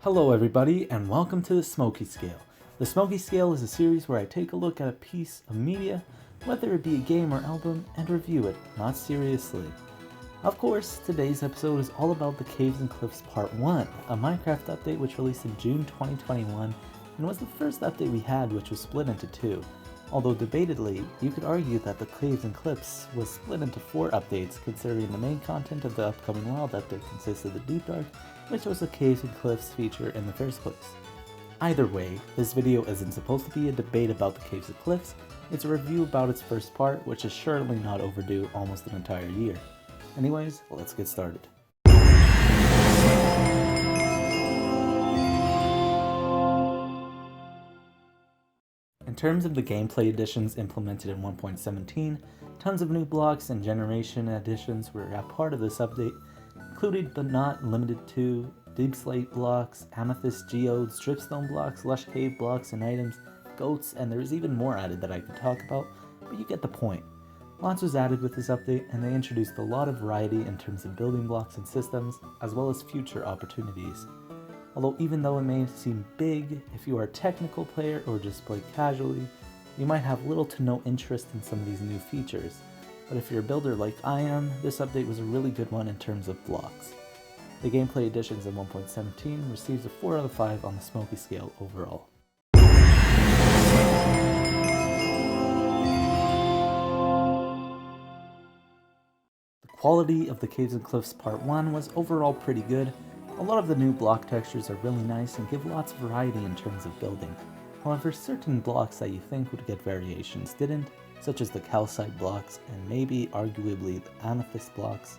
Hello everybody, and welcome to the Smokey Scale. The Smokey Scale is a series where I take a look at a piece of media, whether it be a game or album, and review it, not seriously. Of course, today's episode is all about the Caves and Cliffs Part 1, a Minecraft update which released in June 2021, and was the first update we had which was split into two. Although debatedly, you could argue that the Caves and Cliffs was split into 4 updates, considering the main content of the upcoming Wild update consists of the Deep Dark, which was a Caves and Cliffs feature in the first place. Either way, this video isn't supposed to be a debate about the Caves and Cliffs, it's a review about its first part, which is surely not overdue almost an entire year. Anyways, let's get started. In terms of the gameplay additions implemented in 1.17, tons of new blocks and generation additions were a part of this update, included but not limited to deep slate blocks, amethyst geodes, dripstone blocks, lush cave blocks and items, goats, and there's even more added that I could talk about, but you get the point. Lots was added with this update, and they introduced a lot of variety in terms of building blocks and systems, as well as future opportunities. Although even though it may seem big, if you are a technical player or just play casually, you might have little to no interest in some of these new features. But if you're a builder like I am, this update was a really good one in terms of blocks. The gameplay additions in 1.17 receives a 4 out of 5 on the Smokey scale overall. The quality of the Caves and Cliffs Part 1 was overall pretty good. A lot of the new block textures are really nice and give lots of variety in terms of building. However, certain blocks that you think would get variations didn't, such as the calcite blocks and maybe arguably the amethyst blocks.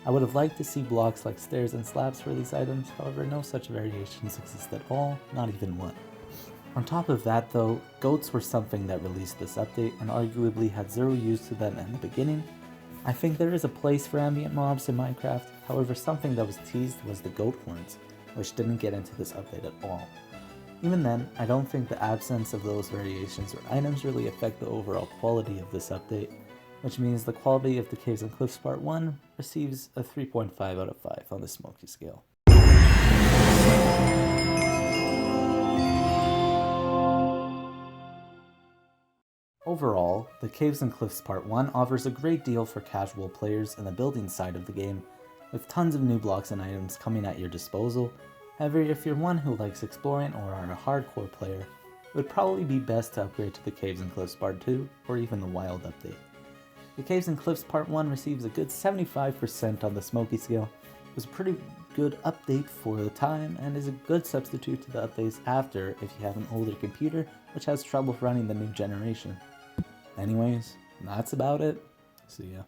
I would have liked to see blocks like stairs and slabs for these items, however no such variations exist at all, not even one. On top of that though, goats were something that released this update and arguably had zero use to them in the beginning. I think there is a place for ambient mobs in Minecraft, however something that was teased was the goat horns, which didn't get into this update at all. Even then, I don't think the absence of those variations or items really affect the overall quality of this update, which means the quality of the Caves and Cliffs Part 1 receives a 3.5 out of 5 on the Smokey scale. Overall, the Caves and Cliffs Part 1 offers a great deal for casual players in the building side of the game, with tons of new blocks and items coming at your disposal. However, if you're one who likes exploring or are a hardcore player, it would probably be best to upgrade to the Caves and Cliffs Part 2 or even the Wild update. The Caves and Cliffs Part 1 receives a good 75% on the Smokey scale. It was a pretty good update for the time and is a good substitute to the updates after if you have an older computer which has trouble running the new generation. Anyways, that's about it. See ya.